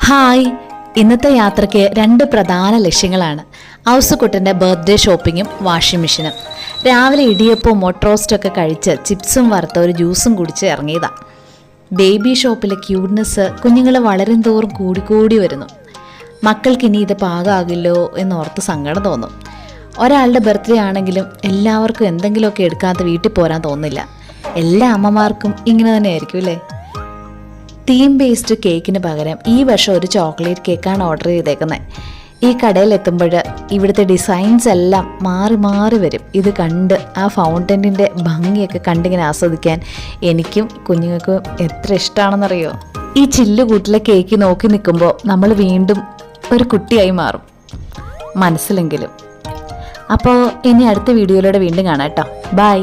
Hi, ഇന്നത്തെ യാത്രയ്ക്ക് രണ്ട് പ്രധാന ലക്ഷ്യങ്ങളാണ്. ഔസുക്കുട്ടൻ്റെ ബർത്ത്ഡേ ഷോപ്പിങ്ങും വാഷിംഗ് മെഷീനും. രാവിലെ ഇടിയപ്പവും മൊട്ടറോസ്റ്റൊക്കെ കഴിച്ച് ചിപ്സും വറുത്ത ഒരു ജ്യൂസും കുടിച്ച് ഇറങ്ങിയതാ. ബേബി ഷോപ്പിലെ ക്യൂട്ട്നെസ് കുഞ്ഞുങ്ങൾ വളരും തോറും കൂടിക്കൂടി വരുന്നു. മക്കൾക്ക് ഇനി ഇത് പാകമാകില്ലോ എന്നോർത്ത് സങ്കടം തോന്നും. ഒരാളുടെ ബർത്ത്ഡേ ആണെങ്കിലും എല്ലാവർക്കും എന്തെങ്കിലുമൊക്കെ എടുക്കാതെ വീട്ടിൽ പോരാൻ തോന്നില്ല. എല്ലാ അമ്മമാർക്കും ഇങ്ങനെ തന്നെ ആയിരിക്കും അല്ലേ? തീം ബേസ്ഡ് കേക്കിന് പകരം ഈ വർഷം ഒരു ചോക്ലേറ്റ് കേക്കാണ് ഓർഡർ ചെയ്തേക്കുന്നത്. ഈ കടയിലെത്തുമ്പോൾ ഇവിടുത്തെ ഡിസൈൻസ് എല്ലാം മാറി മാറി വരും. ഇത് കണ്ട് ആ ഫൗണ്ടനിൻ്റെ ഭംഗിയൊക്കെ കണ്ടിങ്ങനെ ആസ്വദിക്കാൻ എനിക്കും കുഞ്ഞുങ്ങൾക്കും എത്ര ഇഷ്ടമാണെന്നറിയോ. ഈ ചില്ലുകൂട്ടിലെ കേക്ക് നോക്കി നിൽക്കുമ്പോൾ നമ്മൾ വീണ്ടും ഒരു കുട്ടിയായി മാറും, മനസ്സിലെങ്കിലും. അപ്പോൾ ഇനി അടുത്ത വീഡിയോയിലൂടെ വീണ്ടും കാണാം കേട്ടോ. ബൈ.